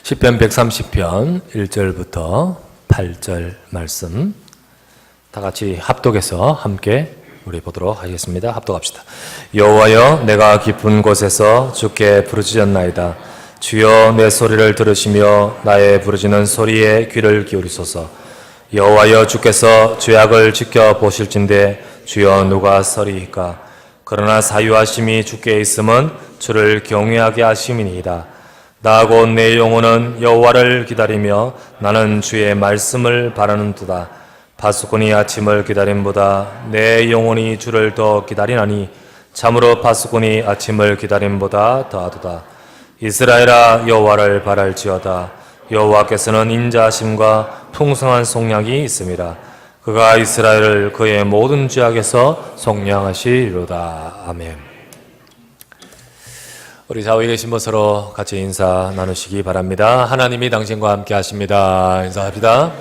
시편 130편 1절부터 8절 말씀 다 같이 합독해서 함께 우리 보도록 하겠습니다. 합독합시다. 여호와여, 내가 깊은 곳에서 주께 부르짖었나이다. 주여, 내 소리를 들으시며 나의 부르짖는 소리에 귀를 기울이소서. 여호와여, 주께서 죄악을 지켜보실진대 주여, 누가 서리이까? 그러나 사유하심이 주께 있음은 주를 경외하게 하심이니이다. 나 곧 내 영혼은 여호와를 기다리며 나는 주의 말씀을 바라는도다. 파수꾼이 아침을 기다림보다 내 영혼이 주를 더 기다리나니 참으로 파수꾼이 아침을 기다림보다 더하도다. 이스라엘아, 여호와를 바랄지어다. 여호와께서는 인자하심과 풍성한 속량이 있음이라. 그가 이스라엘을 그의 모든 죄악에서 속량하시리로다. 아멘. 우리 좌우에 계신 분 서로 같이 인사 나누시기 바랍니다. 하나님이 당신과 함께 하십니다. 인사합시다.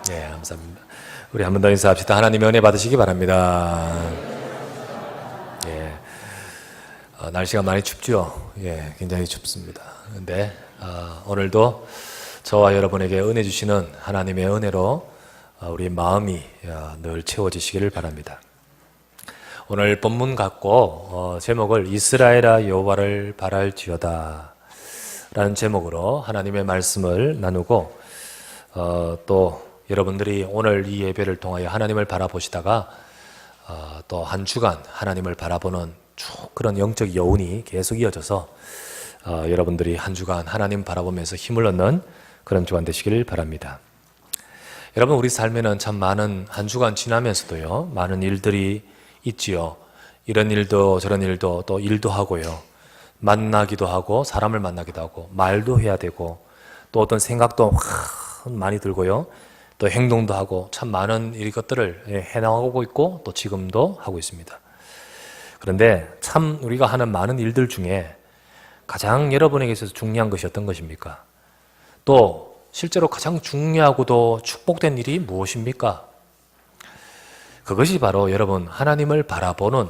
네, 감사합니다. 우리 한 번 더 인사합시다. 하나님의 은혜 받으시기 바랍니다. 예, 날씨가 많이 춥죠? 예, 굉장히 춥습니다. 근데 오늘도 저와 여러분에게 은혜 주시는 하나님의 은혜로 우리 마음이 늘 채워지시기를 바랍니다. 오늘 본문 갖고 제목을 이스라엘아 여호와를 바랄지어다 라는 제목으로 하나님의 말씀을 나누고 또 여러분들이 오늘 이 예배를 통하여 하나님을 바라보시다가 또 한 주간 하나님을 바라보는 쭉 그런 영적 여운이 계속 이어져서 여러분들이 한 주간 하나님 바라보면서 힘을 얻는 그런 주간 되시길 바랍니다. 여러분, 우리 삶에는 참 많은 한 주간 지나면서도요, 많은 일들이 있지요. 이런 일도 저런 일도 또 일도 하고요. 만나기도 하고 사람을 만나기도 하고 말도 해야 되고 또 어떤 생각도 많이 들고요. 또 행동도 하고 참 많은 것들을 해나가고 있고 또 지금도 하고 있습니다. 그런데 참 우리가 하는 많은 일들 중에 가장 여러분에게 있어서 중요한 것이 어떤 것입니까? 또 실제로 가장 중요하고도 축복된 일이 무엇입니까? 그것이 바로 여러분 하나님을 바라보는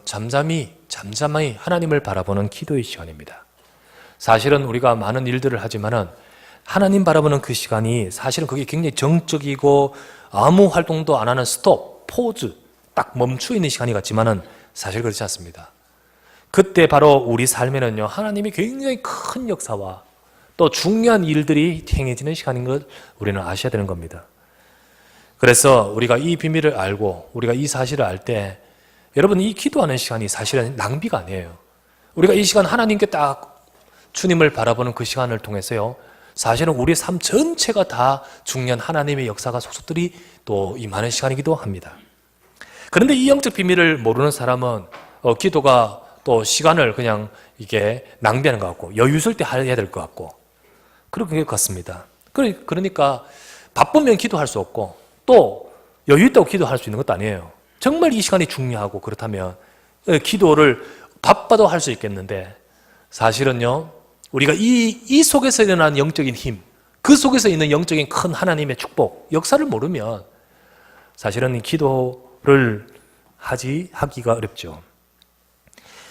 잠잠히 하나님을 바라보는 기도의 시간입니다. 사실은 우리가 많은 일들을 하지만은 하나님 바라보는 그 시간이 사실은 그게 굉장히 정적이고 아무 활동도 안 하는 스톱, 포즈, 딱 멈추어 있는 시간이 같지만은 사실 그렇지 않습니다. 그때 바로 우리 삶에는요, 하나님이 굉장히 큰 역사와 또 중요한 일들이 행해지는 시간인 걸 우리는 아셔야 되는 겁니다. 그래서 우리가 이 비밀을 알고 우리가 이 사실을 알 때 여러분, 이 기도하는 시간이 사실은 낭비가 아니에요. 우리가 이 시간 하나님께 딱 주님을 바라보는 그 시간을 통해서요, 사실은 우리의 삶 전체가 다 중요한 하나님의 역사가 속속들이 또 임하는 시간이기도 합니다. 그런데 이 영적 비밀을 모르는 사람은 기도가 또 시간을 그냥 이게 낭비하는 것 같고 여유 있을 때 해야 될 것 같고 그런 것 같습니다. 그러니까 바쁘면 기도할 수 없고 또 여유 있다고 기도할 수 있는 것도 아니에요. 정말 이 시간이 중요하고 그렇다면 기도를 바빠도 할 수 있겠는데 사실은요, 우리가 이 속에서 일어나는 영적인 힘, 그 속에서 있는 영적인 큰 하나님의 축복, 역사를 모르면 사실은 기도를 하기가 어렵죠.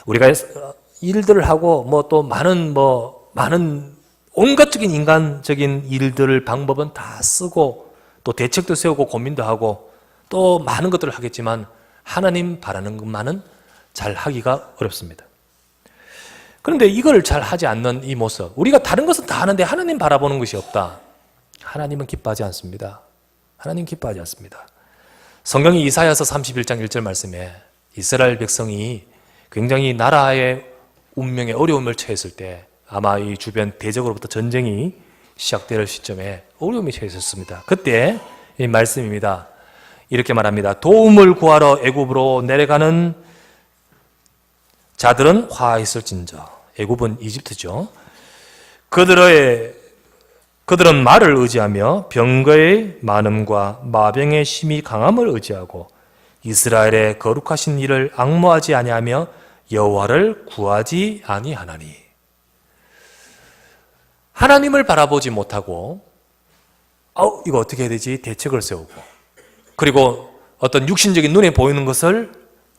우리가 일들을 하고 또 많은 온갖적인 인간적인 일들을 방법은 다 쓰고 또 대책도 세우고 고민도 하고 또 많은 것들을 하겠지만 하나님 바라는 것만은 잘 하기가 어렵습니다. 그런데 이걸 잘 하지 않는 이 모습, 우리가 다른 것은 다 하는데 하나님 바라보는 것이 없다. 하나님은 기뻐하지 않습니다. 하나님 기뻐하지 않습니다. 성경이 이사야서 31장 1절 말씀에 이스라엘 백성이 굉장히 나라의 운명에 어려움을 처했을 때 아마 이 주변 대적으로부터 전쟁이 시작될 시점에 어려움이 처했었습니다. 그때 이 말씀입니다. 이렇게 말합니다. 도움을 구하러 애굽으로 내려가는 자들은 화있을진저. 애굽은 이집트죠. 그들은 말을 의지하며 병거의 많음과 마병의 심히 강함을 의지하고 이스라엘의 거룩하신 일을 앙모하지 아니하며 여호와를 구하지 아니하나니. 하나님을 바라보지 못하고 이거 어떻게 해야 되지? 대책을 세우고 그리고 어떤 육신적인 눈에 보이는 것을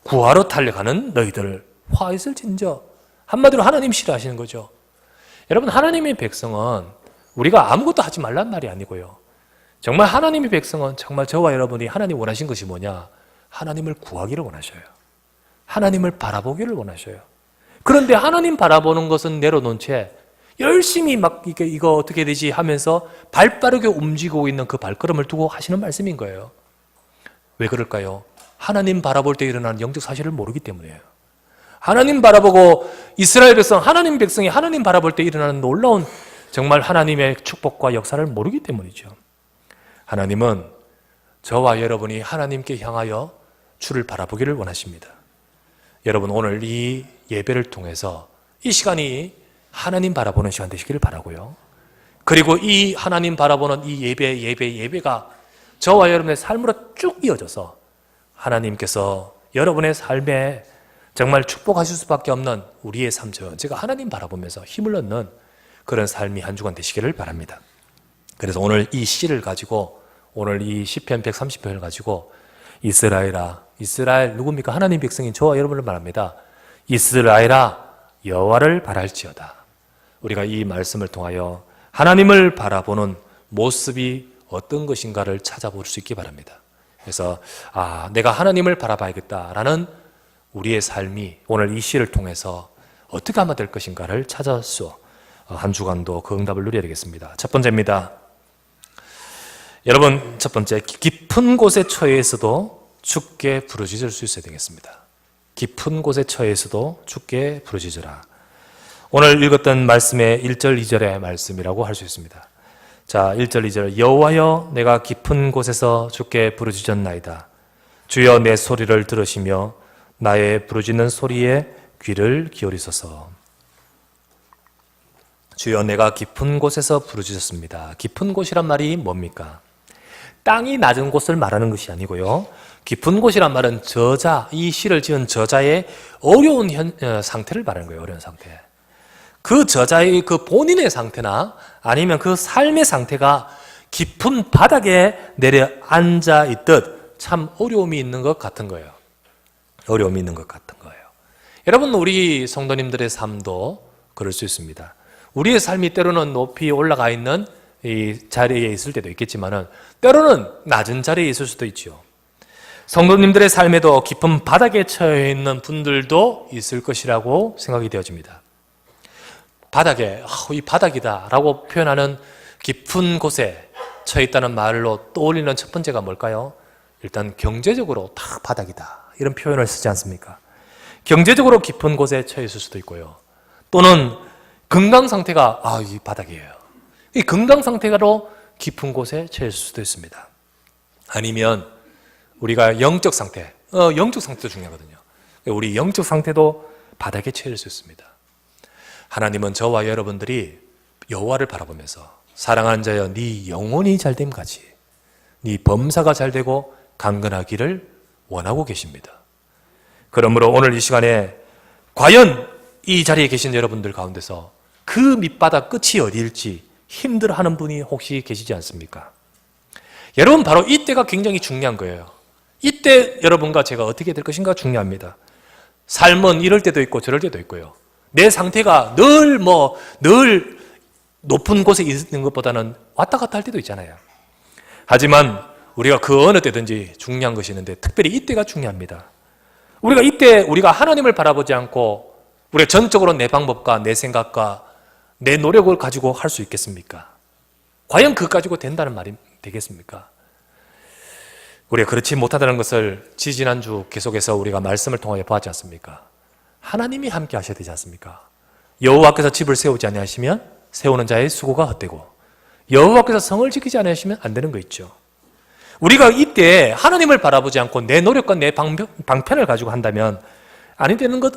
구하러 달려가는 너희들 화 있을진저. 한마디로 하나님 싫어하시는 거죠. 여러분, 하나님의 백성은 우리가 아무것도 하지 말란 말이 아니고요. 정말 하나님의 백성은 정말 저와 여러분이 하나님 원하신 것이 뭐냐? 하나님을 구하기를 원하셔요. 하나님을 바라보기를 원하셔요. 그런데 하나님 바라보는 것은 내려놓은 채 열심히 막 이거 어떻게 되지 하면서 발 빠르게 움직이고 있는 그 발걸음을 두고 하시는 말씀인 거예요. 왜 그럴까요? 하나님 바라볼 때 일어나는 영적 사실을 모르기 때문이에요. 하나님 바라보고 이스라엘 백성, 하나님 백성이 하나님 바라볼 때 일어나는 놀라운 정말 하나님의 축복과 역사를 모르기 때문이죠. 하나님은 저와 여러분이 하나님께 향하여 주를 바라보기를 원하십니다. 여러분, 오늘 이 예배를 통해서 이 시간이 하나님 바라보는 시간 되시기를 바라고요. 그리고 이 하나님 바라보는 이 예배가 저와 여러분의 삶으로 쭉 이어져서 하나님께서 여러분의 삶에 정말 축복하실 수밖에 없는 우리의 삶 전체가 하나님 바라보면서 힘을 얻는 그런 삶이 한 주간 되시기를 바랍니다. 그래서 오늘 이 시를 가지고, 오늘 이 시편 130편을 가지고 이스라엘아, 이스라엘 누굽니까? 하나님 백성인 저와 여러분을 말합니다. 이스라엘아, 여호와를 바랄지어다. 우리가 이 말씀을 통하여 하나님을 바라보는 모습이 어떤 것인가를 찾아볼 수 있기 바랍니다. 그래서 내가 하나님을 바라봐야겠다라는 우리의 삶이 오늘 이 시를 통해서 어떻게 하면 될 것인가를 찾아서 한 주간도 그 응답을 누려야 되겠습니다. 첫 번째입니다. 여러분, 첫 번째, 깊은 곳에 처해 있어도 주께 부르짖을 수 있어야 되겠습니다. 깊은 곳에 처해 있어도 주께 부르짖으라. 오늘 읽었던 말씀의 1절, 2절의 말씀이라고 할 수 있습니다. 자, 1절, 2절. 여호와여, 내가 깊은 곳에서 주께 부르짖었나이다. 주여, 내 소리를 들으시며 나의 부르짖는 소리에 귀를 기울이소서. 주여, 내가 깊은 곳에서 부르짖었습니다. 깊은 곳이란 말이 뭡니까? 땅이 낮은 곳을 말하는 것이 아니고요. 깊은 곳이란 말은 저자, 이 시를 지은 저자의 어려운 상태를 말하는 거예요. 어려운 상태. 그 저자의 그 본인의 상태나 아니면 그 삶의 상태가 깊은 바닥에 내려앉아 있듯 참 어려움이 있는 것 같은 거예요. 어려움이 있는 것 같은 거예요. 여러분, 우리 성도님들의 삶도 그럴 수 있습니다. 우리의 삶이 때로는 높이 올라가 있는 이 자리에 있을 때도 있겠지만은 때로는 낮은 자리에 있을 수도 있죠. 성도님들의 삶에도 깊은 바닥에 처해 있는 분들도 있을 것이라고 생각이 되어집니다. 바닥에, 이 바닥이다 라고 표현하는 깊은 곳에 처해 있다는 말로 떠올리는 첫 번째가 뭘까요? 일단 경제적으로 다 바닥이다, 이런 표현을 쓰지 않습니까? 경제적으로 깊은 곳에 처해 있을 수도 있고요. 또는 건강 상태가 이 바닥이에요. 이 건강 상태로 깊은 곳에 처해 있을 수도 있습니다. 아니면 우리가 영적 상태, 영적 상태도 중요하거든요. 우리 영적 상태도 바닥에 처해 있을 수 있습니다. 하나님은 저와 여러분들이 여호와를 바라보면서 사랑하는 자여, 네 영혼이 잘됨 같이 네 범사가 잘되고 강건하기를 원하고 계십니다. 그러므로 오늘 이 시간에 과연 이 자리에 계신 여러분들 가운데서 그 밑바닥 끝이 어디일지 힘들어하는 분이 혹시 계시지 않습니까? 여러분, 바로 이때가 굉장히 중요한 거예요. 이때 여러분과 제가 어떻게 될 것인가 중요합니다. 삶은 이럴 때도 있고 저럴 때도 있고요. 내 상태가 늘 높은 곳에 있는 것보다는 왔다 갔다 할 때도 있잖아요. 하지만 우리가 그 어느 때든지 중요한 것이 있는데 특별히 이때가 중요합니다. 우리가 하나님을 바라보지 않고 우리가 전적으로 내 방법과 내 생각과 내 노력을 가지고 할 수 있겠습니까? 과연 그거 가지고 된다는 말이 되겠습니까? 우리가 그렇지 못하다는 것을 지지난주 계속해서 우리가 말씀을 통하여 보았지 않습니까? 하나님이 함께 하셔야 되지 않습니까? 여호와께서 집을 세우지 아니하시면 세우는 자의 수고가 헛되고 여호와께서 성을 지키지 아니하시면 안 되는 거 있죠. 우리가 이때 하나님을 바라보지 않고 내 노력과 내 방편을 가지고 한다면 아니 되는 것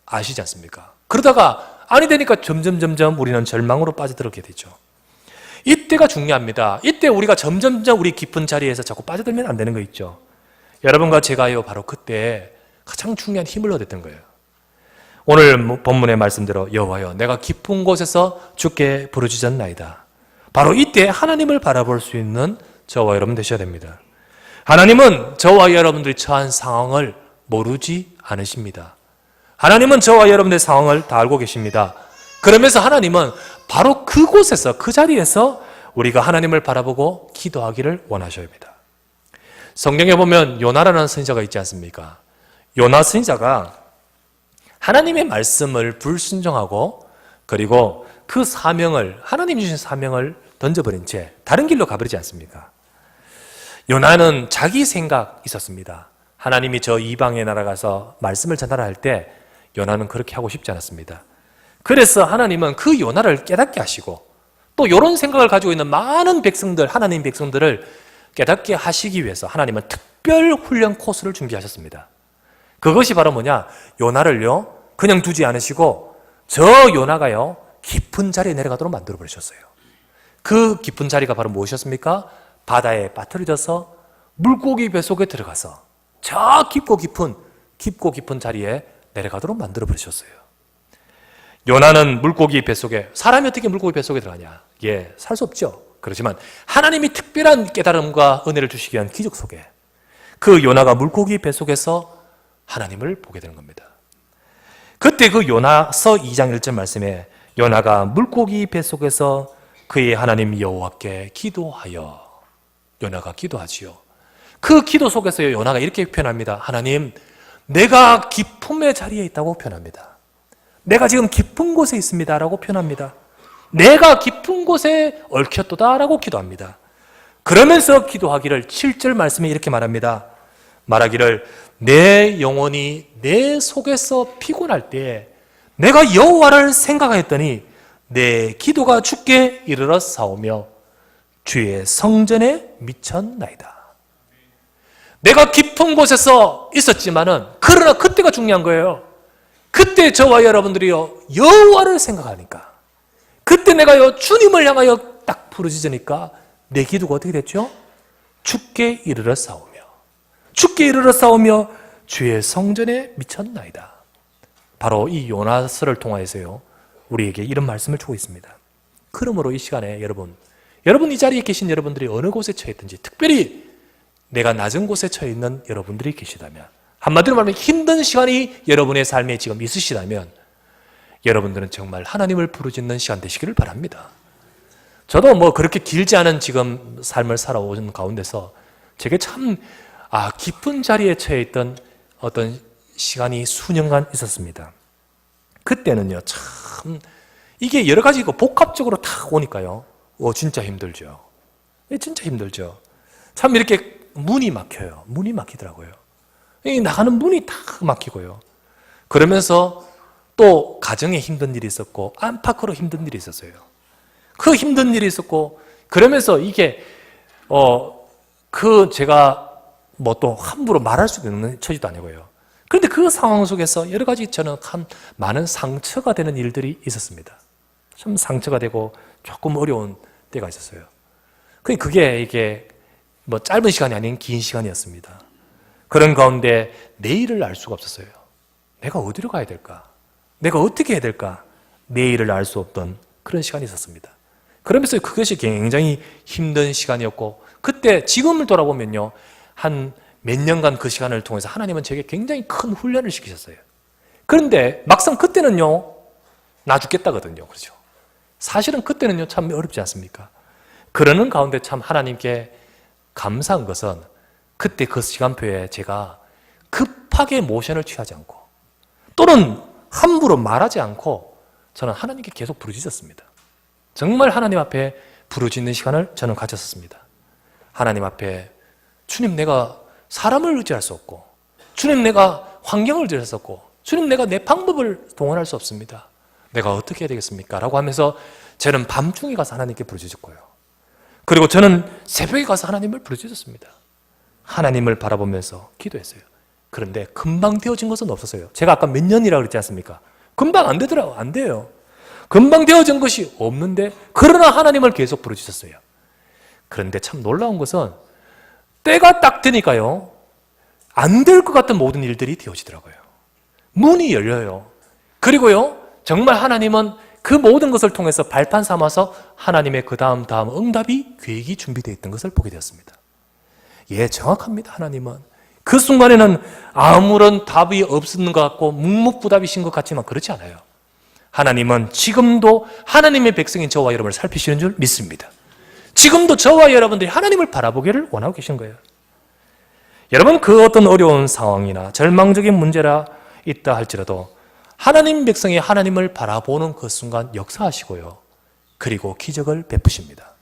아시지 않습니까? 그러다가 아니 되니까 점점 우리는 절망으로 빠져들게 되죠. 이때가 중요합니다. 이때 우리가 점점 우리 깊은 자리에서 자꾸 빠져들면 안 되는 거 있죠. 여러분과 제가요, 바로 그때 가장 중요한 힘을 얻었던 거예요. 오늘 본문의 말씀대로 여호와여, 내가 깊은 곳에서 주께 부르짖었나이다. 바로 이때 하나님을 바라볼 수 있는 저와 여러분 되셔야 됩니다. 하나님은 저와 여러분들이 처한 상황을 모르지 않으십니다. 하나님은 저와 여러분의 상황을 다 알고 계십니다. 그러면서 하나님은 바로 그곳에서, 그 자리에서 우리가 하나님을 바라보고 기도하기를 원하셔야 합니다. 성경에 보면 요나라는 선지자가 있지 않습니까? 요나 선지자가 하나님의 말씀을 불순종하고 그리고 그 사명을, 하나님 주신 사명을 던져버린 채 다른 길로 가버리지 않습니까? 요나는 자기 생각 있었습니다. 하나님이 저 이방의 나라 가서 말씀을 전달할 때 요나는 그렇게 하고 싶지 않았습니다. 그래서 하나님은 그 요나를 깨닫게 하시고 또 이런 생각을 가지고 있는 많은 백성들, 하나님 백성들을 깨닫게 하시기 위해서 하나님은 특별 훈련 코스를 준비하셨습니다. 그것이 바로 뭐냐? 요나를요 그냥 두지 않으시고 저 요나가요 깊은 자리에 내려가도록 만들어 버리셨어요. 그 깊은 자리가 바로 무엇이었습니까? 바다에 빠뜨려져서 물고기 뱃속에 들어가서 저 깊고 깊은 자리에 내려가도록 만들어 버리셨어요. 요나는 물고기 뱃속에, 사람이 어떻게 물고기 뱃속에 들어가냐? 예, 살 수 없죠. 그렇지만 하나님이 특별한 깨달음과 은혜를 주시기 위한 기적 속에 그 요나가 물고기 뱃속에서 하나님을 보게 되는 겁니다. 그때 그 요나서 2장 1절 말씀에 요나가 물고기 뱃속에서 그의 하나님 여호와께 기도하여, 요나가 기도하지요. 그 기도 속에서 요나가 이렇게 표현합니다. 하나님, 내가 기쁨의 자리에 있다고 표현합니다. 내가 지금 깊은 곳에 있습니다 라고 표현합니다. 내가 깊은 곳에 얽혔도다 라고 기도합니다. 그러면서 기도하기를 7절 말씀에 이렇게 말합니다. 말하기를 내 영혼이 내 속에서 피곤할 때에 내가 여호와를 생각하였더니 내 기도가 주께 이르러 사오며 주의 성전에 미쳤나이다. 내가 깊은 곳에서 있었지만은 그러나 그때가 중요한 거예요. 그때 저와 여러분들이요 여호와를 생각하니까, 그때 내가요 주님을 향하여 딱 부르짖으니까 내 기도가 어떻게 됐죠? 주께 이르러 싸우며, 주께 이르러 싸우며 주의 성전에 미쳤나이다. 바로 이 요나서를 통하여서요 우리에게 이런 말씀을 주고 있습니다. 그러므로 이 시간에 여러분 이 자리에 계신 여러분들이 어느 곳에 처해 있든지, 특별히 내가 낮은 곳에 처해 있는 여러분들이 계시다면, 한마디로 말하면 힘든 시간이 여러분의 삶에 지금 있으시다면 여러분들은 정말 하나님을 부르짖는 시간 되시기를 바랍니다. 저도 뭐 그렇게 길지 않은 지금 삶을 살아오는 가운데서 제게 참 깊은 자리에 처해 있던 어떤 시간이 수년간 있었습니다. 그때는요 참 이게 여러 가지 복합적으로 다 오니까요 진짜 힘들죠. 진짜 힘들죠. 참 이렇게 문이 막혀요. 문이 막히더라고요. 나가는 문이 다 막히고요. 그러면서 또 가정에 힘든 일이 있었고 안팎으로 힘든 일이 있었어요. 그 힘든 일이 있었고 그러면서 이게 제가 뭐 또 함부로 말할 수 있는 처지도 아니고요. 그런데 그 상황 속에서 여러 가지 저는 많은 상처가 되는 일들이 있었습니다. 참 상처가 되고 조금 어려운 때가 있었어요. 그게 이게 뭐 짧은 시간이 아닌 긴 시간이었습니다. 그런 가운데 내일을 알 수가 없었어요. 내가 어디로 가야 될까? 내가 어떻게 해야 될까? 내일을 알 수 없던 그런 시간이 있었습니다. 그러면서 그것이 굉장히 힘든 시간이었고, 그때 지금을 돌아보면요 한 몇 년간 그 시간을 통해서 하나님은 제게 굉장히 큰 훈련을 시키셨어요. 그런데 막상 그때는요 나 죽겠다거든요. 그렇죠? 사실은 그때는요 참 어렵지 않습니까? 그러는 가운데 참 하나님께 감사한 것은 그때 그 시간표에 제가 급하게 모션을 취하지 않고 또는 함부로 말하지 않고 저는 하나님께 계속 부르짖었습니다. 정말 하나님 앞에 부르짖는 시간을 저는 가졌었습니다. 하나님 앞에 주님, 내가 사람을 의지할 수 없고, 주님, 내가 환경을 의지할 수 없고, 주님, 내가 내 방법을 동원할 수 없습니다. 내가 어떻게 해야 되겠습니까? 라고 하면서 저는 밤중에 가서 하나님께 부르짖었고요. 그리고 저는 새벽에 가서 하나님을 부르짖었습니다. 하나님을 바라보면서 기도했어요. 그런데 금방 되어진 것은 없었어요. 제가 아까 몇 년이라고 그랬지 않습니까? 금방 안 되더라고요. 안 돼요. 금방 되어진 것이 없는데 그러나 하나님을 계속 부르짖었어요. 그런데 참 놀라운 것은 때가 딱 되니까요 안 될 것 같은 모든 일들이 되어지더라고요. 문이 열려요. 그리고요 정말 하나님은 그 모든 것을 통해서 발판 삼아서 하나님의 그 다음 응답이 계획이 준비되어 있던 것을 보게 되었습니다. 예, 정확합니다. 하나님은 그 순간에는 아무런 답이 없었는 것 같고 묵묵부답이신 것 같지만 그렇지 않아요. 하나님은 지금도 하나님의 백성인 저와 여러분을 살피시는 줄 믿습니다. 지금도 저와 여러분들이 하나님을 바라보기를 원하고 계신 거예요. 여러분, 그 어떤 어려운 상황이나 절망적인 문제라 있다 할지라도 하나님 백성이 하나님을 바라보는 그 순간 역사하시고요. 그리고 기적을 베푸십니다.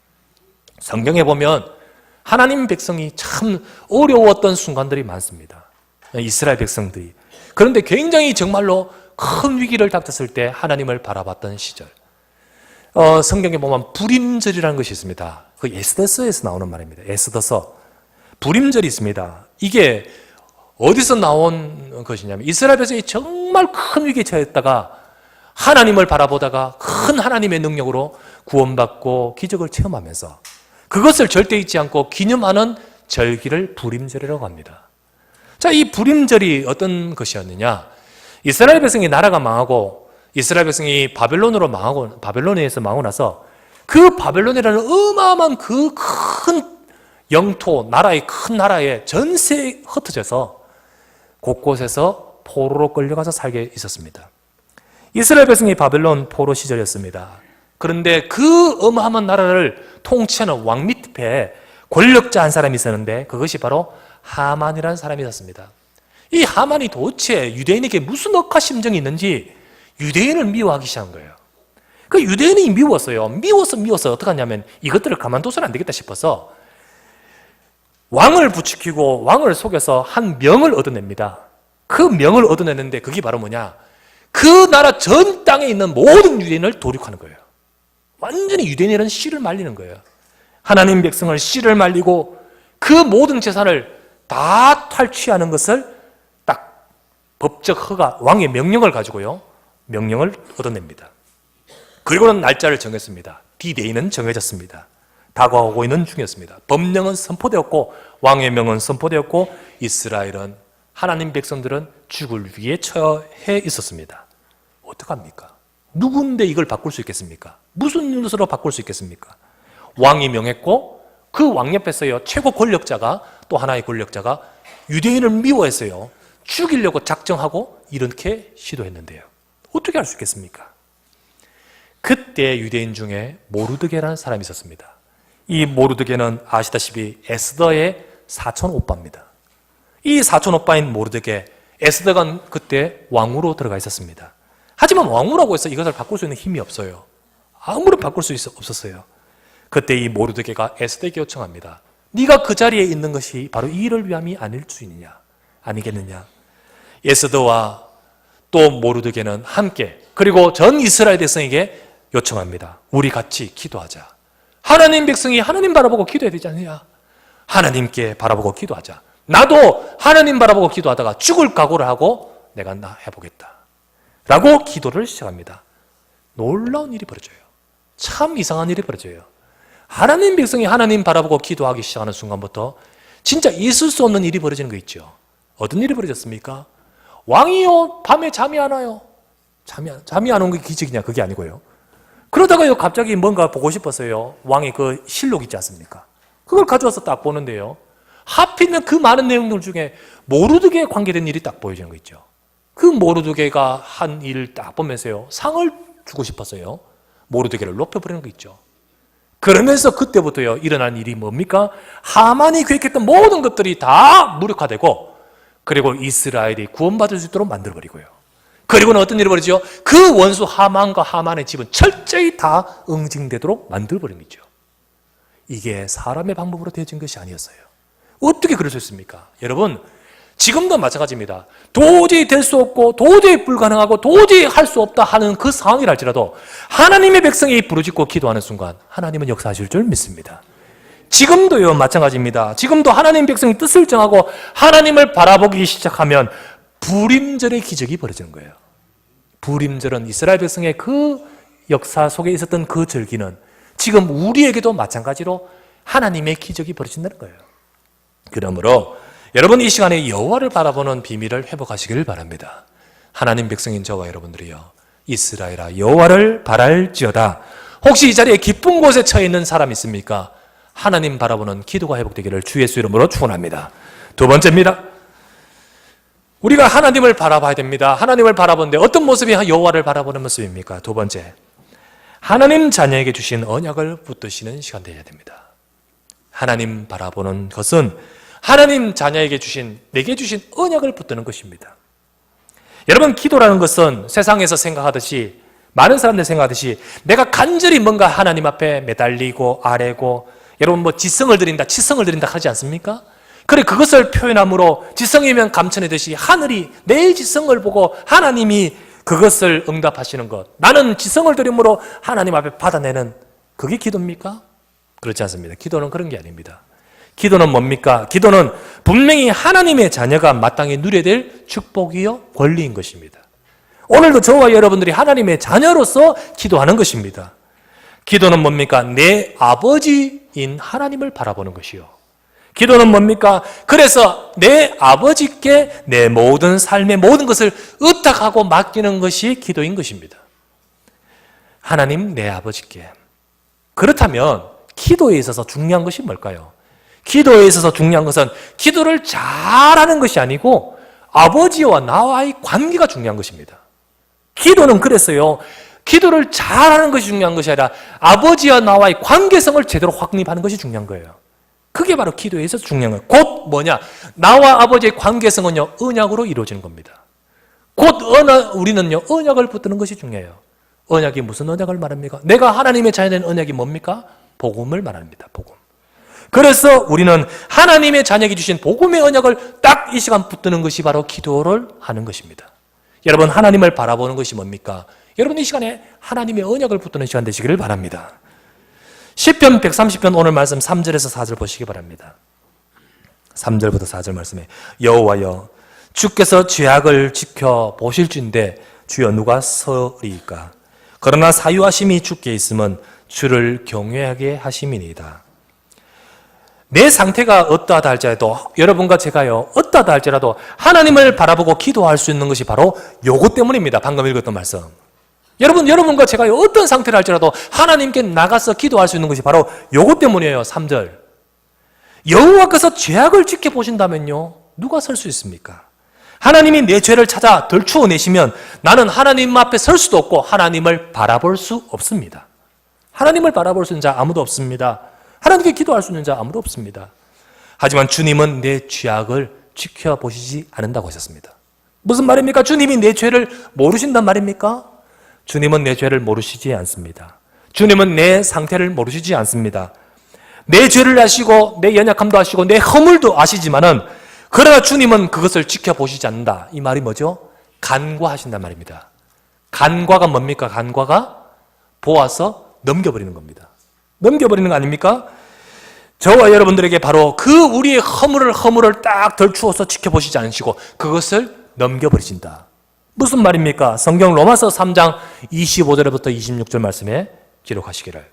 성경에 보면 하나님 백성이 참 어려웠던 순간들이 많습니다. 이스라엘 백성들이. 그런데 굉장히 정말로 큰 위기를 닥쳤을 때 하나님을 바라봤던 시절. 성경에 보면 불임절이라는 것이 있습니다. 그 에스더서에서 나오는 말입니다. 에스더서. 불임절이 있습니다. 이게 어디서 나온 것이냐면 이스라엘 백성이 정말 큰 위기에 처했다가 하나님을 바라보다가 큰 하나님의 능력으로 구원받고 기적을 체험하면서 그것을 절대 잊지 않고 기념하는 절기를 불임절이라고 합니다. 자, 이 불임절이 어떤 것이었느냐? 이스라엘 백성이 나라가 망하고 이스라엘 백성이 바벨론에서 망하고 나서 그 바벨론이라는 어마어마한 그 큰 영토, 큰 나라에 전세에 흩어져서 곳곳에서 포로로 끌려가서 살게 있었습니다. 이스라엘 백성이 바벨론 포로 시절이었습니다. 그런데 그 어마어마한 나라를 통치하는 왕 밑에 권력자 한 사람이 있었는데 그것이 바로 하만이라는 사람이 있었습니다. 이 하만이 도대체 유대인에게 무슨 억하 심정이 있는지 유대인을 미워하기 시작한 거예요. 그 유대인이 미웠어요. 미워서 어떻게 하냐면 이것들을 가만둬서는 안 되겠다 싶어서 왕을 부추기고 왕을 속여서 한 명을 얻어냅니다. 그 명을 얻어냈는데 그게 바로 뭐냐? 그 나라 전 땅에 있는 모든 유대인을 도륙하는 거예요. 완전히 유대인이라는 씨를 말리는 거예요. 하나님 백성을 씨를 말리고 그 모든 재산을 다 탈취하는 것을 딱 법적 허가, 왕의 명령을 가지고요. 명령을 얻어냅니다. 그리고는 날짜를 정했습니다. D-Day는 정해졌습니다. 다가오고 있는 중이었습니다. 법령은 선포되었고 왕의 명은 선포되었고 이스라엘은 하나님 백성들은 죽을 위기에 처해 있었습니다. 어떡합니까? 누군데 이걸 바꿀 수 있겠습니까? 무슨 것으로 바꿀 수 있겠습니까? 왕이 명했고 그 왕 옆에서요 최고 권력자가 또 하나의 권력자가 유대인을 미워했어요. 죽이려고 작정하고 이렇게 시도했는데요. 어떻게 할 수 있겠습니까? 그때 유대인 중에 모르드게라는 사람이 있었습니다. 이 모르드게는 아시다시피 에스더의 사촌 오빠입니다. 이 사촌 오빠인 모르드게, 에스더가 그때 왕으로 들어가 있었습니다. 하지만 왕후라고 해서 이것을 바꿀 수 있는 힘이 없어요. 아무런 바꿀 수 없었어요. 그때 이 모르드게가 에스더에게 요청합니다. 네가 그 자리에 있는 것이 바로 이 일을 위함이 아닐 수 있느냐? 아니겠느냐? 에스더와 또 모르드게는 함께 그리고 전 이스라엘 백성에게 요청합니다. 우리 같이 기도하자. 하나님 백성이 하나님 바라보고 기도해야 되지 않느냐? 하나님께 바라보고 기도하자. 나도 하나님 바라보고 기도하다가 죽을 각오를 하고 내가 해보겠다. 라고 기도를 시작합니다. 놀라운 일이 벌어져요. 참 이상한 일이 벌어져요. 하나님 백성이 하나님 바라보고 기도하기 시작하는 순간부터 진짜 있을 수 없는 일이 벌어지는 거 있죠. 어떤 일이 벌어졌습니까? 왕이요 밤에 잠이 안 와요. 잠이 안 온 게 기적이냐? 그게 아니고요. 그러다가요 갑자기 뭔가 보고 싶었어요. 왕의 그 실록 있지 않습니까? 그걸 가져와서 딱 보는데요. 하필이면 그 많은 내용들 중에 모르드게에 관계된 일이 딱 보여지는 거 있죠. 그 모르드게가 한 일을 딱 보면서요. 상을 주고 싶었어요. 모르드게를 높여버리는 거 있죠. 그러면서 그때부터요 일어난 일이 뭡니까? 하만이 계획했던 모든 것들이 다 무력화되고 그리고 이스라엘이 구원받을 수 있도록 만들어버리고요. 그리고는 어떤 일이 벌어지죠? 그 원수 하만과 하만의 집은 철저히 다 응징되도록 만들어버린 거죠. 이게 사람의 방법으로 되어진 것이 아니었어요. 어떻게 그럴 수 있습니까? 여러분, 지금도 마찬가지입니다. 도저히 될 수 없고 도저히 불가능하고 도저히 할 수 없다 하는 그 상황이랄지라도 하나님의 백성이 부르짖고 기도하는 순간 하나님은 역사하실 줄 믿습니다. 지금도요 마찬가지입니다. 지금도 하나님 백성이 뜻을 정하고 하나님을 바라보기 시작하면 불임절의 기적이 벌어지는 거예요. 불임절은 이스라엘 백성의 그 역사 속에 있었던 그 절기는 지금 우리에게도 마찬가지로 하나님의 기적이 벌어진다는 거예요. 그러므로 여러분 이 시간에 여호와를 바라보는 비밀을 회복하시길 바랍니다. 하나님 백성인 저와 여러분들이요 이스라엘아 여호와를 바랄지어다. 혹시 이 자리에 기쁜 곳에 처해 있는 사람 있습니까? 하나님 바라보는 기도가 회복되기를 주 예수 이름으로 축원합니다. 두 번째입니다. 우리가 하나님을 바라봐야 됩니다. 하나님을 바라보는데 어떤 모습이 여호와를 바라보는 모습입니까? 두 번째, 하나님 자녀에게 주신 언약을 붙드시는 시간 되어야 됩니다. 하나님 바라보는 것은 하나님 자녀에게 주신, 내게 주신 언약을 붙드는 것입니다. 여러분, 기도라는 것은 세상에서 생각하듯이, 많은 사람들이 생각하듯이 내가 간절히 뭔가 하나님 앞에 매달리고 아뢰고, 여러분 뭐 지성을 드린다, 치성을 드린다 하지 않습니까? 그래, 그것을 표현함으로 지성이면 감천이듯이 하늘이 내 지성을 보고 하나님이 그것을 응답하시는 것, 나는 지성을 드림으로 하나님 앞에 받아내는, 그게 기도입니까? 그렇지 않습니다. 기도는 그런 게 아닙니다. 기도는 뭡니까? 기도는 분명히 하나님의 자녀가 마땅히 누려야 될 축복이요 권리인 것입니다. 오늘도 저와 여러분들이 하나님의 자녀로서 기도하는 것입니다. 기도는 뭡니까? 내 아버지인 하나님을 바라보는 것이요. 기도는 뭡니까? 그래서 내 아버지께 내 모든 삶의 모든 것을 의탁하고 맡기는 것이 기도인 것입니다. 하나님, 내 아버지께. 그렇다면 기도에 있어서 중요한 것이 뭘까요? 기도에 있어서 중요한 것은 기도를 잘하는 것이 아니고 아버지와 나와의 관계가 중요한 것입니다. 기도는 그랬어요. 기도를 잘하는 것이 중요한 것이 아니라 아버지와 나와의 관계성을 제대로 확립하는 것이 중요한 거예요. 그게 바로 기도에 있어서 중요한 거예요. 곧 뭐냐? 나와 아버지의 관계성은요, 언약으로 이루어지는 겁니다. 곧 우리는요, 언약을 붙드는 것이 중요해요. 언약이 무슨 언약을 말합니까? 내가 하나님의 자녀된 언약이 뭡니까? 복음을 말합니다. 복음. 그래서 우리는 하나님의 자녀에게 주신 복음의 언약을 딱 이 시간 붙드는 것이 바로 기도를 하는 것입니다. 여러분, 하나님을 바라보는 것이 뭡니까? 여러분, 이 시간에 하나님의 언약을 붙드는 시간 되시기를 바랍니다. 시편 130편 오늘 말씀 3절에서 4절 보시기 바랍니다. 3절부터 4절 말씀에 여호와여, 주께서 죄악을 지켜보실진데 주여 누가 서리이까? 그러나 사유하심이 주께 있으면 주를 경외하게 하심이니이다. 내 상태가 어떠하다 할지라도, 여러분과 제가요, 어떠하다 할지라도 하나님을 바라보고 기도할 수 있는 것이 바로 요것 때문입니다. 방금 읽었던 말씀. 여러분과 제가요, 어떤 상태를 할지라도 하나님께 나가서 기도할 수 있는 것이 바로 요것 때문이에요. 3절. 여호와께서 죄악을 지켜보신다면요, 누가 설 수 있습니까? 하나님이 내 죄를 찾아 덜추어내시면 나는 하나님 앞에 설 수도 없고 하나님을 바라볼 수 없습니다. 하나님을 바라볼 수 있는 자 아무도 없습니다. 하나님께 기도할 수 있는 자 아무도 없습니다. 하지만 주님은 내 죄악을 지켜보시지 않는다고 하셨습니다. 무슨 말입니까? 주님이 내 죄를 모르신단 말입니까? 주님은 내 죄를 모르시지 않습니다. 주님은 내 상태를 모르시지 않습니다. 내 죄를 아시고 내 연약함도 아시고 내 허물도 아시지만은, 그러나 주님은 그것을 지켜보시지 않는다. 이 말이 뭐죠? 간과하신단 말입니다. 간과가 뭡니까? 간과가 보아서 넘겨버리는 겁니다. 넘겨버리는 거 아닙니까? 저와 여러분들에게 바로 그 우리의 허물을 딱 덜추어서 지켜보시지 않으시고 그것을 넘겨버리신다. 무슨 말입니까? 성경 로마서 3장 25절부터 26절 말씀에 기록하시기를,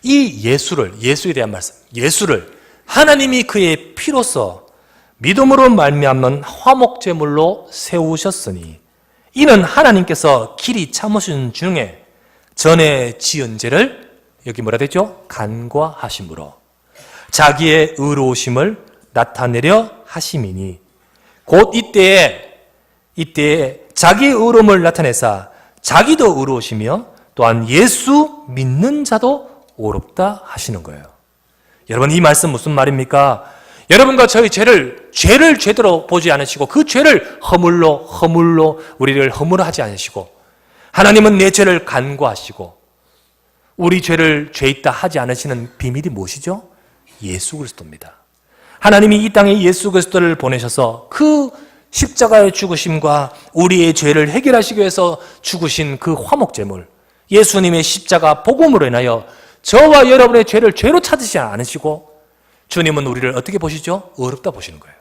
이 예수에 대한 말씀, 예수를 하나님이 그의 피로써 믿음으로 말미암는 화목제물로 세우셨으니 이는 하나님께서 길이 참으신 중에 전에 지은 죄를, 여기 뭐라 되죠? 간과하심으로 자기의 의로우심을 나타내려 하심이니, 곧 이때에 자기의 의로움을 나타내사 자기도 의로우시며 또한 예수 믿는 자도 의롭다 하시는 거예요. 여러분, 이 말씀 무슨 말입니까? 여러분과 저희 죄를 제대로 보지 않으시고 그 죄를 허물로 우리를 허물하지 않으시고, 하나님은 내 죄를 간과하시고 우리 죄를 죄 있다 하지 않으시는 비밀이 무엇이죠? 예수 그리스도입니다. 하나님이 이 땅에 예수 그리스도를 보내셔서 그 십자가의 죽으심과 우리의 죄를 해결하시기 위해서 죽으신 그 화목제물, 예수님의 십자가 복음으로 인하여 저와 여러분의 죄를 죄로 찾으시지 않으시고, 주님은 우리를 어떻게 보시죠? 어렵다 보시는 거예요.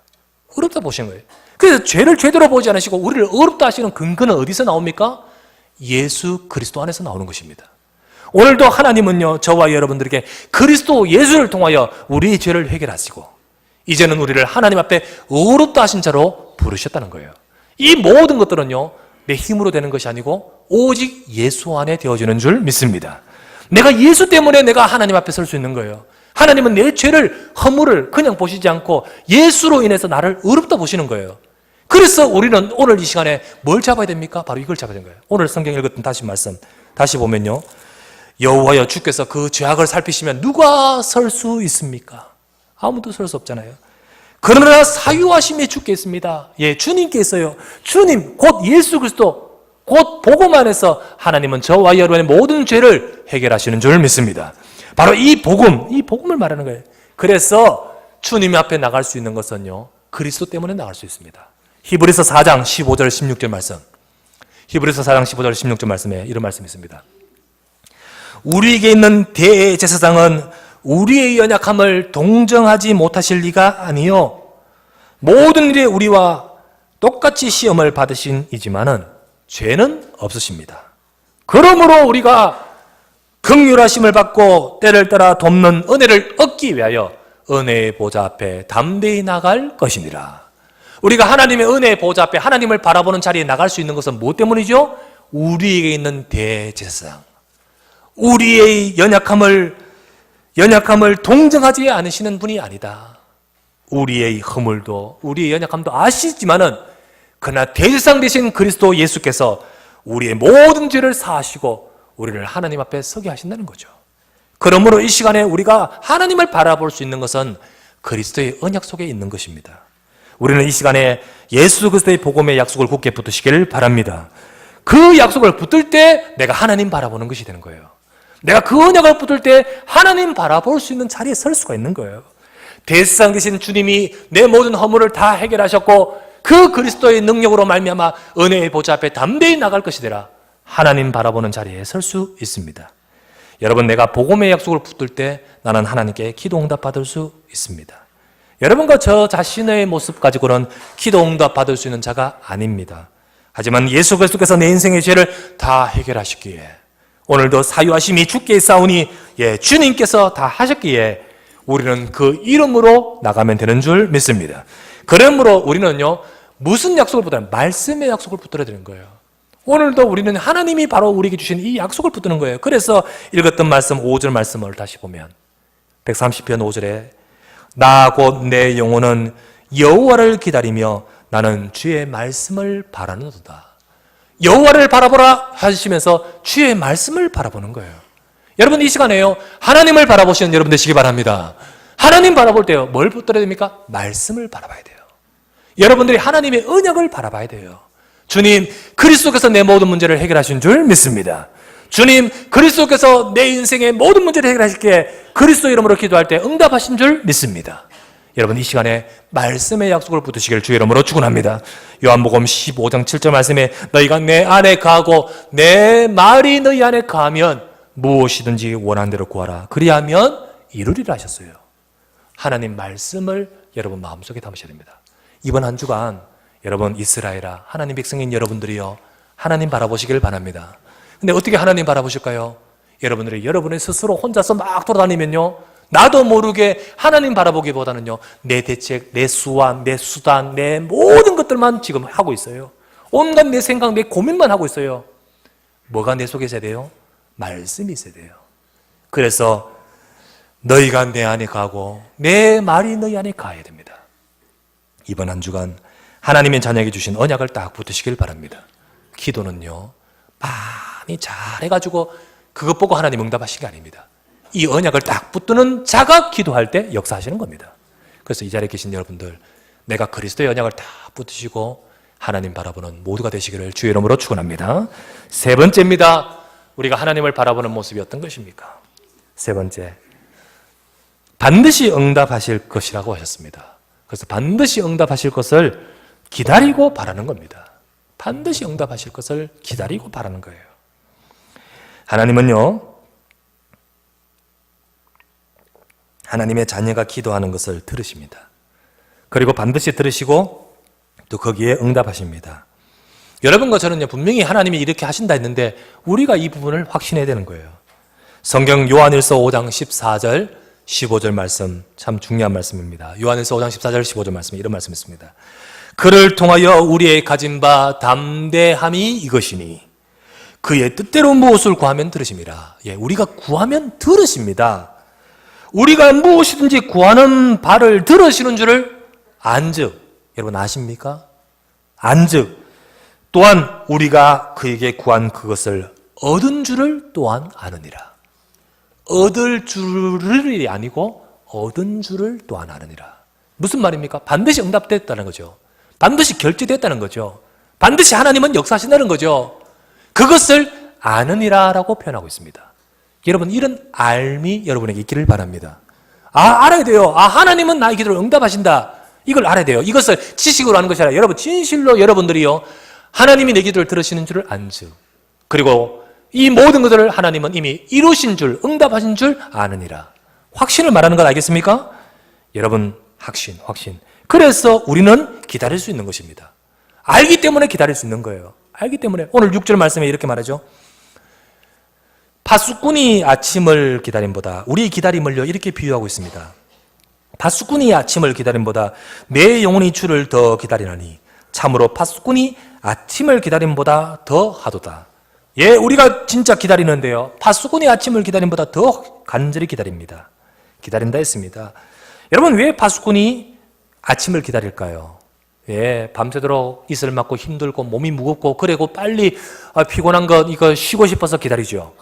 어렵다 보시는 거예요. 그래서 죄를 제대로 보지 않으시고 우리를 어렵다 하시는 근거는 어디서 나옵니까? 예수 그리스도 안에서 나오는 것입니다. 오늘도 하나님은요, 저와 여러분들에게 그리스도 예수를 통하여 우리의 죄를 해결하시고 이제는 우리를 하나님 앞에 의롭다 하신 자로 부르셨다는 거예요. 이 모든 것들은요, 내 힘으로 되는 것이 아니고 오직 예수 안에 되어지는 줄 믿습니다. 내가 예수 때문에 내가 하나님 앞에 설 수 있는 거예요. 하나님은 내 죄를, 허물을 그냥 보시지 않고 예수로 인해서 나를 의롭다 보시는 거예요. 그래서 우리는 오늘 이 시간에 뭘 잡아야 됩니까? 바로 이걸 잡아야 되는 거예요. 오늘 성경 읽었던 다시 말씀 다시 보면요, 여호와여 주께서 그 죄악을 살피시면 누가 설 수 있습니까? 아무도 설 수 없잖아요. 그러나 사유하심이 주께 있습니다. 예, 주님께 있어요. 주님 곧 예수 그리스도 곧 복음 안에서 하나님은 저와 여러분의 모든 죄를 해결하시는 줄 믿습니다. 바로 이 복음을 말하는 거예요. 그래서 주님 앞에 나갈 수 있는 것은요, 그리스도 때문에 나갈 수 있습니다. 히브리서 4장 15절 16절 말씀, 히브리서 4장 15절 16절 말씀에 이런 말씀이 있습니다. 우리에게 있는 대제사장은 우리의 연약함을 동정하지 못하실 리가 아니요 모든 일에 우리와 똑같이 시험을 받으신 이지만은 죄는 없으십니다. 그러므로 우리가 긍휼하심을 받고 때를 따라 돕는 은혜를 얻기 위하여 은혜의 보좌 앞에 담대히 나갈 것이니라. 우리가 하나님의 은혜의 보좌 앞에 하나님을 바라보는 자리에 나갈 수 있는 것은 무엇 때문이죠? 우리에게 있는 대제사장, 우리의 연약함을 동정하지 않으시는 분이 아니다. 우리의 허물도 우리의 연약함도 아시지만은 그러나 대제사장 되신 그리스도 예수께서 우리의 모든 죄를 사하시고 우리를 하나님 앞에 서게 하신다는 거죠. 그러므로 이 시간에 우리가 하나님을 바라볼 수 있는 것은 그리스도의 언약 속에 있는 것입니다. 우리는 이 시간에 예수 그리스도의 복음의 약속을 굳게 붙드시기를 바랍니다. 그 약속을 붙들 때 내가 하나님 바라보는 것이 되는 거예요. 내가 그 언약을 붙들 때 하나님 바라볼 수 있는 자리에 설 수가 있는 거예요. 대제사장 되신 주님이 내 모든 허물을 다 해결하셨고 그 그리스도의 능력으로 말미암아 은혜의 보좌 앞에 담대히 나갈 것이되라. 하나님 바라보는 자리에 설 수 있습니다. 여러분, 내가 복음의 약속을 붙들 때 나는 하나님께 기도 응답 받을 수 있습니다. 여러분과 저 자신의 모습 가지고는 기도 응답 받을 수 있는 자가 아닙니다. 하지만 예수 그리스도께서 내 인생의 죄를 다 해결하셨기에 오늘도 사유하심이 주께 있사오니 주님께서 다 하셨기에 우리는 그 이름으로 나가면 되는 줄 믿습니다. 그러므로 우리는요, 무슨 약속을 붙들어야? 말씀의 약속을 붙들어야 되는 거예요. 오늘도 우리는 하나님이 바로 우리에게 주신 이 약속을 붙드는 거예요. 그래서 읽었던 말씀 5절 말씀을 다시 보면 130편 5절에 나 곧 내 영혼은 여호와를 기다리며 나는 주의 말씀을 바라노도다. 여호와를 바라보라 하시면서 주의 말씀을 바라보는 거예요. 여러분, 이 시간에요, 하나님을 바라보시는 여러분 되시기 바랍니다. 하나님 바라볼 때요, 뭘 붙들어야 됩니까? 말씀을 바라봐야 돼요. 여러분들이 하나님의 언약을 바라봐야 돼요. 주님, 그리스도께서 내 모든 문제를 해결하신 줄 믿습니다. 주님, 그리스도께서 내 인생의 모든 문제를 해결하실게 그리스도 이름으로 기도할 때 응답하신 줄 믿습니다. 여러분, 이 시간에 말씀의 약속을 붙드시길 주 이름으로 축원합니다. 요한복음 15장 7절 말씀에 너희가 내 안에 거하고 내 말이 너희 안에 거하면 무엇이든지 원하는 대로 구하라. 그리하면 이루리라 하셨어요. 하나님 말씀을 여러분 마음속에 담으셔야 됩니다. 이번 한 주간 여러분 이스라엘아, 하나님 백성인 여러분들이요, 하나님 바라보시길 바랍니다. 근데 어떻게 하나님 바라보실까요? 여러분들이 여러분의 스스로 혼자서 막 돌아다니면요, 나도 모르게 하나님 바라보기보다는요, 내 대책, 내 수완, 내 수단, 내 모든 것들만 지금 하고 있어요. 온갖 내 생각, 내 고민만 하고 있어요. 뭐가 내 속에 있어야 돼요? 말씀이 있어야 돼요. 그래서 너희가 내 안에 가고 내 말이 너희 안에 가야 됩니다. 이번 한 주간 하나님의 자녀에게 주신 언약을 딱 붙으시길 바랍니다. 기도는요, 많이 잘해가지고 그것 보고 하나님 응답하신 게 아닙니다. 이 언약을 딱 붙드는 자가 기도할 때 역사하시는 겁니다. 그래서 이 자리에 계신 여러분들, 내가 그리스도의 언약을 딱 붙으시고 하나님 바라보는 모두가 되시기를 주의 이름으로 축원합니다. 세 번째입니다. 우리가 하나님을 바라보는 모습이 어떤 것입니까? 세 번째, 반드시 응답하실 것이라고 하셨습니다. 그래서 반드시 응답하실 것을 기다리고 바라는 겁니다. 반드시 응답하실 것을 기다리고 바라는 거예요. 하나님은요, 하나님의 자녀가 기도하는 것을 들으십니다. 그리고 반드시 들으시고 또 거기에 응답하십니다. 여러분과 저는요, 분명히 하나님이 이렇게 하신다 했는데 우리가 이 부분을 확신해야 되는 거예요. 성경 요한일서 5장 14절 15절 말씀, 참 중요한 말씀입니다. 요한일서 5장 14절 15절 말씀, 이런 말씀이 있습니다. 그를 통하여 우리의 가진 바 담대함이 이것이니 그의 뜻대로 무엇을 구하면 들으심이라. 우리가 구하면 들으십니다. 우리가 무엇이든지 구하는 바를 들으시는 줄을 안즉, 여러분 아십니까? 안즉 또한 우리가 그에게 구한 그것을 얻은 줄을 또한 아느니라. 얻을 줄이 아니고 얻은 줄을 또한 아느니라. 무슨 말입니까? 반드시 응답됐다는 거죠. 반드시 결제됐다는 거죠. 반드시 하나님은 역사하신다는 거죠. 그것을 아느니라라고 표현하고 있습니다. 여러분, 이런 알미 여러분에게 있기를 바랍니다. 알아야 돼요. 하나님은 나의 기도를 응답하신다. 이걸 알아야 돼요. 이것을 지식으로 하는 것이 아니라 여러분, 진실로 여러분들이요, 하나님이 내 기도를 들으시는 줄을 안즉, 그리고 이 모든 것들을 하나님은 이미 이루신 줄, 응답하신 줄 아느니라. 확신을 말하는 것 알겠습니까? 여러분, 확신. 그래서 우리는 기다릴 수 있는 것입니다. 알기 때문에 기다릴 수 있는 거예요. 알기 때문에. 오늘 6절 말씀에 이렇게 말하죠. 파수꾼이 아침을 기다림보다, 우리 기다림을요, 이렇게 비유하고 있습니다. 파수꾼이 아침을 기다림보다 내 영혼이 주를 더 기다리나니 참으로 파수꾼이 아침을 기다림보다 더 하도다. 예, 우리가 진짜 기다리는데요, 파수꾼이 아침을 기다림보다 더 간절히 기다립니다. 기다린다 했습니다. 여러분, 왜 파수꾼이 아침을 기다릴까요? 예, 밤새도록 이슬 맞고 힘들고 몸이 무겁고 그리고 빨리 피곤한 것 이거 쉬고 싶어서 기다리죠.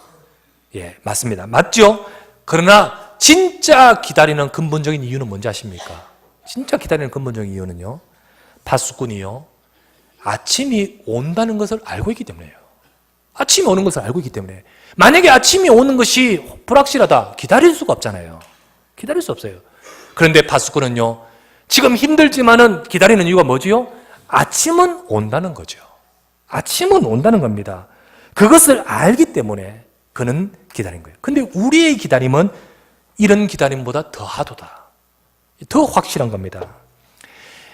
예, 맞습니다. 맞죠? 그러나 진짜 기다리는 근본적인 이유는 뭔지 아십니까? 진짜 기다리는 근본적인 이유는요, 파수꾼이요, 아침이 온다는 것을 알고 있기 때문에요. 아침이 오는 것을 알고 있기 때문에. 만약에 아침이 오는 것이 불확실하다, 기다릴 수가 없잖아요. 기다릴 수 없어요. 그런데 파수꾼은요, 지금 힘들지만은 기다리는 이유가 뭐지요? 아침은 온다는 거죠. 아침은 온다는 겁니다. 그것을 알기 때문에 그는 기다린 거예요. 근데 우리의 기다림은 이런 기다림보다 더 하도다. 더 확실한 겁니다.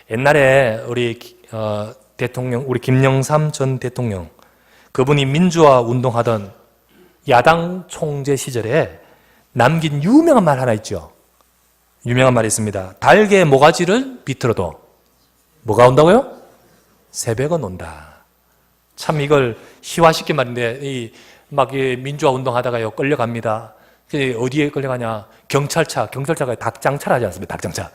옛날에 우리 대통령, 우리 김영삼 전 대통령, 그분이 민주화 운동하던 야당 총재 시절에 남긴 유명한 말 하나 있죠. 유명한 말이 있습니다. 달개 모가지를 비틀어도 뭐가 온다고요? 새벽은 온다. 참 이걸 희화시킨 말인데, 막 민주화 운동하다가요, 끌려갑니다. 어디에 끌려가냐? 경찰차가 닭장차를 하지 않습니까? 닭장차.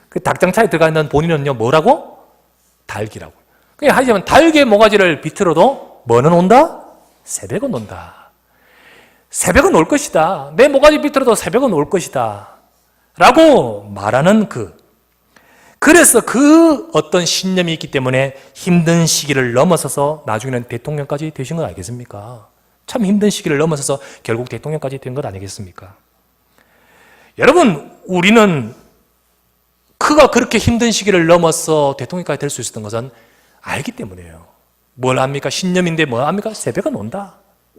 그 닭장차에 들어가 있는 본인은요, 뭐라고? 달기라고. 하지만 달개 모가지를 비틀어도 뭐는 온다? 새벽은 온다. 새벽은 올 것이다. 내 모가지 비틀어도 새벽은 올 것이다. 라고 말하는 그래서 그 어떤 신념이 있기 때문에 힘든 시기를 넘어서서 나중에는 대통령까지 되신 거 아니겠습니까? 참 힘든 시기를 넘어서서 결국 대통령까지 된 것 아니겠습니까? 여러분, 우리는 그가 그렇게 힘든 시기를 넘어서 대통령까지 될 수 있었던 것은 알기 때문이에요. 뭘 합니까? 신념인데 뭐 합니까? 새벽은 온다.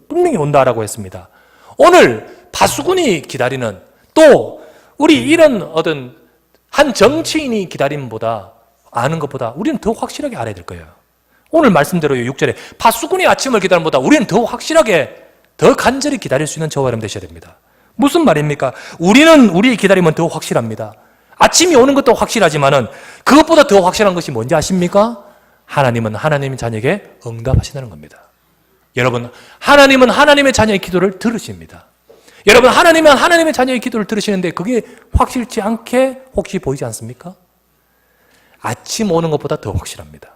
분명히 온다라고 했습니다. 오늘 파수꾼이 기다리는, 또 우리 이런 어떤 한 정치인이 기다림보다, 아는 것보다 우리는 더 확실하게 알아야 될 거예요. 오늘 말씀대로요, 6절에 파수꾼이 아침을 기다림보다 우리는 더 확실하게, 더 간절히 기다릴 수 있는 저와 여러분 되셔야 됩니다. 무슨 말입니까? 우리의 기다림은 더 확실합니다. 아침이 오는 것도 확실하지만은 그것보다 더 확실한 것이 뭔지 아십니까? 하나님은 하나님의 자녀에게 응답하신다는 겁니다. 여러분, 하나님은 하나님의 자녀의 기도를 들으십니다. 여러분, 하나님은 하나님의 자녀의 기도를 들으시는데 그게 확실치 않게 혹시 보이지 않습니까? 아침 오는 것보다 더 확실합니다.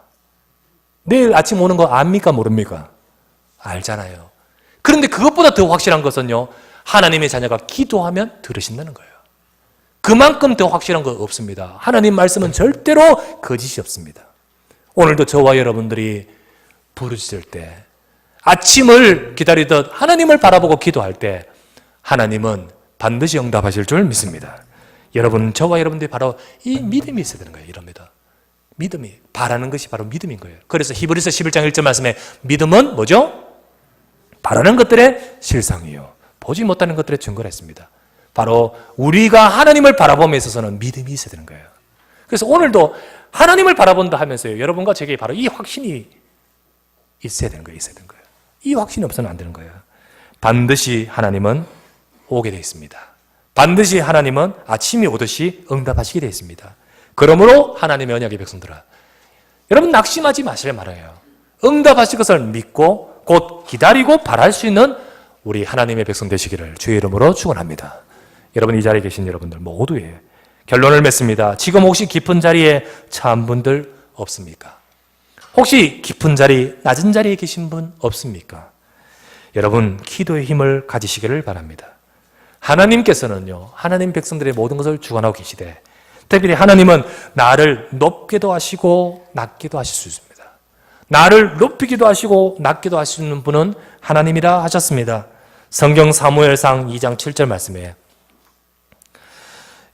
내일 아침 오는 거 압니까? 모릅니까? 알잖아요. 그런데 그것보다 더 확실한 것은요, 하나님의 자녀가 기도하면 들으신다는 거예요. 그만큼 더 확실한 거 없습니다. 하나님 말씀은 절대로 거짓이 없습니다. 오늘도 저와 여러분들이 부르짖을 때, 아침을 기다리듯 하나님을 바라보고 기도할 때 하나님은 반드시 응답하실 줄 믿습니다. 여러분, 저와 여러분들이 바로 이 믿음이 있어야 되는 거예요. 이럽니다. 믿음이, 바라는 것이 바로 믿음인 거예요. 그래서 히브리서 11장 1절 말씀에 믿음은 뭐죠? 바라는 것들의 실상이요, 보지 못하는 것들의 증거를 했습니다. 바로 우리가 하나님을 바라봄에 있어서는 믿음이 있어야 되는 거예요. 그래서 오늘도 하나님을 바라본다 하면서요, 여러분과 제게 바로 이 확신이 있어야 되는 거예요. 있어야 되는 거예요. 이 확신이 없으면 안 되는 거예요. 반드시 하나님은 오게 되어 있습니다. 반드시 하나님은 아침이 오듯이 응답하시게 되어 있습니다. 그러므로 하나님의 언약의 백성들아, 여러분 낙심하지 마시라 말해요. 응답하실 것을 믿고 곧 기다리고 바랄 수 있는 우리 하나님의 백성 되시기를 주의 이름으로 축원합니다. 여러분, 이 자리에 계신 여러분들 모두의 결론을 맺습니다. 지금 혹시 깊은 자리에 처한 분들 없습니까? 혹시 깊은 자리, 낮은 자리에 계신 분 없습니까? 여러분, 기도의 힘을 가지시기를 바랍니다. 하나님께서는요, 하나님 백성들의 모든 것을 주관하고 계시되, 특별히 하나님은 나를 높게도 하시고 낮게도 하실 수 있습니다. 나를 높이기도 하시고 낮게도 하시는 분은 하나님이라 하셨습니다. 성경 사무엘상 2장 7절 말씀에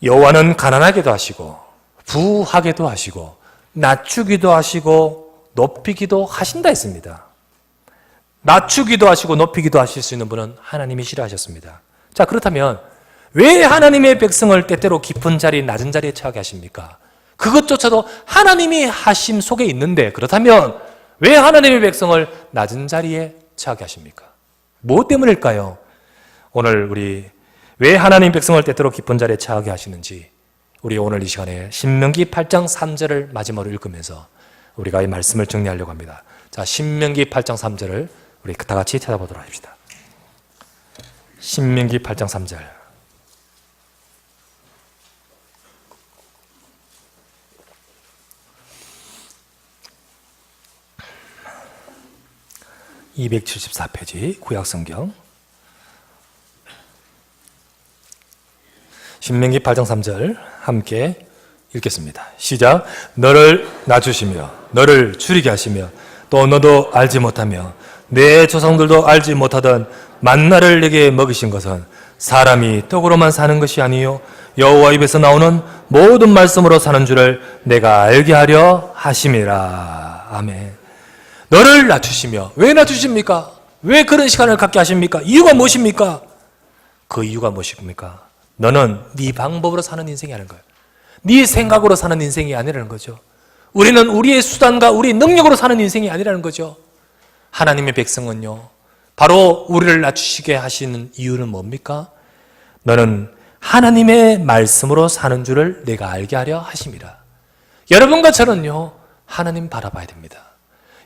여호와는 가난하게도 하시고 부하게도 하시고 낮추기도 하시고 높이기도 하신다 했습니다. 낮추기도 하시고 높이기도 하실 수 있는 분은 하나님이시라 하셨습니다. 자, 그렇다면 왜 하나님의 백성을 때때로 깊은 자리, 낮은 자리에 처하게 하십니까? 그것조차도 하나님이 하심 속에 있는데, 그렇다면 왜 하나님의 백성을 낮은 자리에 처하게 하십니까? 무엇 때문일까요? 오늘 우리 왜 하나님 백성을 때때로 깊은 자리에 처하게 하시는지, 우리 오늘 이 시간에 신명기 8장 3절을 마지막으로 읽으면서 우리가 이 말씀을 정리하려고 합니다. 자, 신명기 8장 3절을 우리 다 같이 찾아보도록 합시다. 신명기 8장 3절. (274페이지) 구약성경 신명기 8장 3절 함께 읽겠습니다. 시작. 너를 낮추시며 너를 줄이게 하시며 또 너도 알지 못하며 내 조상들도 알지 못하던 만나를 내게 먹이신 것은 사람이 떡으로만 사는 것이 아니요 여호와 입에서 나오는 모든 말씀으로 사는 줄을 내가 알게 하려 하심이라. 아멘. 너를 낮추시며, 왜 낮추십니까? 왜 그런 시간을 갖게 하십니까? 이유가 무엇입니까? 그 이유가 무엇입니까? 너는 네 방법으로 사는 인생이 아닌 거예요. 네 생각으로 사는 인생이 아니라는 거죠. 우리는 우리의 수단과 우리의 능력으로 사는 인생이 아니라는 거죠. 하나님의 백성은요, 바로 우리를 낮추시게 하시는 이유는 뭡니까? 너는 하나님의 말씀으로 사는 줄을 내가 알게 하려 하심이라. 여러분과 저는요, 하나님 바라봐야 됩니다.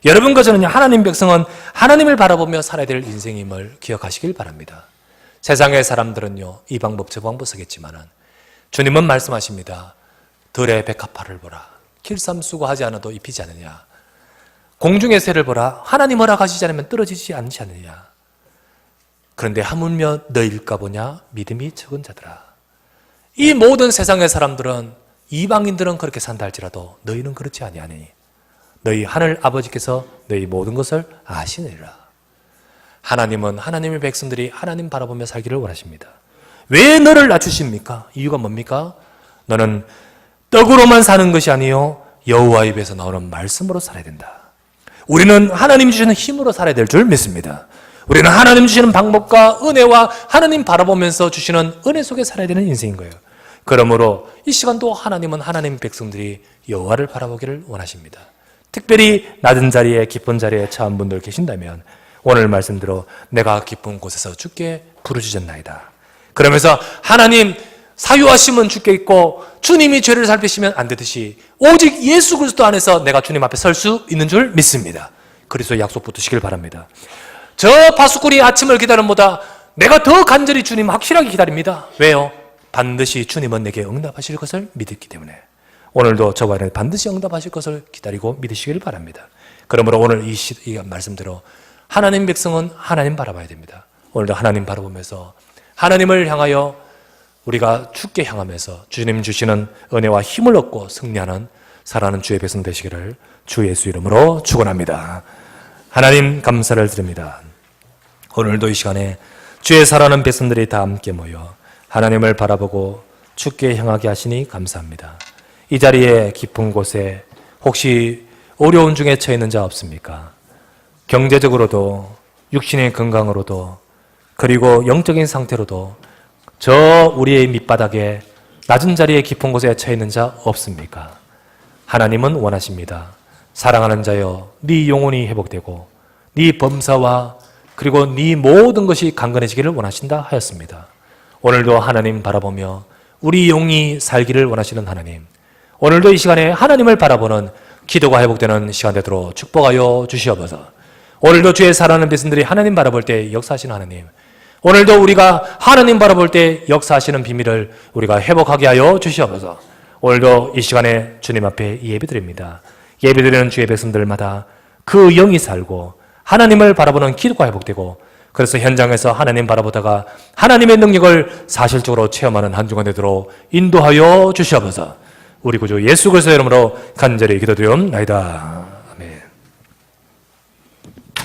여러분과 저는요, 하나님 백성은 하나님을 바라보며 살아야 될 인생임을 기억하시길 바랍니다. 세상의 사람들은요, 이 방법 저 방법 쓰겠지만은 주님은 말씀하십니다. 들의 백합화를 보라. 길쌈수고 하지 않아도 입히지 않느냐. 공중의 새를 보라. 하나님 허락하시지 않으면 떨어지지 않지 않느냐. 그런데 하물며 너일까 보냐. 믿음이 적은 자들아. 이 모든 세상의 사람들은, 이방인들은 그렇게 산다 할지라도 너희는 그렇지 아니하니 너희 하늘 아버지께서 너희 모든 것을 아시느니라. 하나님은 하나님의 백성들이 하나님 바라보며 살기를 원하십니다. 왜 너를 낮추십니까? 이유가 뭡니까? 너는 떡으로만 사는 것이 아니요 여호와 입에서 나오는 말씀으로 살아야 된다. 우리는 하나님 주시는 힘으로 살아야 될 줄 믿습니다. 우리는 하나님 주시는 방법과 은혜와 하나님 바라보면서 주시는 은혜 속에 살아야 되는 인생인 거예요. 그러므로 이 시간도 하나님은 하나님 백성들이 여호와를 바라보기를 원하십니다. 특별히 낮은 자리에 깊은 자리에 처한 분들 계신다면 오늘 말씀대로 내가 깊은 곳에서 주께 부르짖었나이다. 그러면서 하나님 사유하심은 주께 있고 주님이 죄를 살피시면 안 되듯이 오직 예수 그리스도 안에서 내가 주님 앞에 설 수 있는 줄 믿습니다. 그리스도의 약속 붙으시길 바랍니다. 저 파수꾼이 아침을 기다림보다 내가 더 간절히 주님 확실하게 기다립니다. 왜요? 반드시 주님은 내게 응답하실 것을 믿었기 때문에 오늘도 저와 반드시 응답하실 것을 기다리고 믿으시길 바랍니다. 그러므로 오늘 이 말씀대로 하나님 백성은 하나님 바라봐야 됩니다. 오늘도 하나님 바라보면서 하나님을 향하여 우리가 주께 향하면서 주님 주시는 은혜와 힘을 얻고 승리하는 살아가는 주의 백성 되시기를 주 예수 이름으로 축원합니다. 하나님 감사를 드립니다. 오늘도 이 시간에 주의 살아가는 백성들이 다 함께 모여 하나님을 바라보고 주께 향하게 하시니 감사합니다. 이 자리에 깊은 곳에 혹시 어려운 중에 처해 있는 자 없습니까? 경제적으로도 육신의 건강으로도 그리고 영적인 상태로도 저 우리의 밑바닥에 낮은 자리에 깊은 곳에 처해 있는 자 없습니까? 하나님은 원하십니다. 사랑하는 자여 네 영혼이 회복되고 네 범사와 그리고 네 모든 것이 강건해지기를 원하신다 하였습니다. 오늘도 하나님 바라보며 우리 영이 살기를 원하시는 하나님, 오늘도 이 시간에 하나님을 바라보는 기도가 회복되는 시간 되도록 축복하여 주시옵소서. 오늘도 주의 사랑하는 백성들이 하나님 바라볼 때 역사하시는 하나님, 오늘도 우리가 하나님 바라볼 때 역사하시는 비밀을 우리가 회복하게 하여 주시옵소서. 오늘도 이 시간에 주님 앞에 예배드립니다. 예배드리는 주의 백성들마다 그 영이 살고 하나님을 바라보는 기도가 회복되고 그래서 현장에서 하나님 바라보다가 하나님의 능력을 사실적으로 체험하는 한 주간 되도록 인도하여 주시옵소서. 우리 구주 예수 그리스도의 이름으로 간절히 기도드리옵나이다.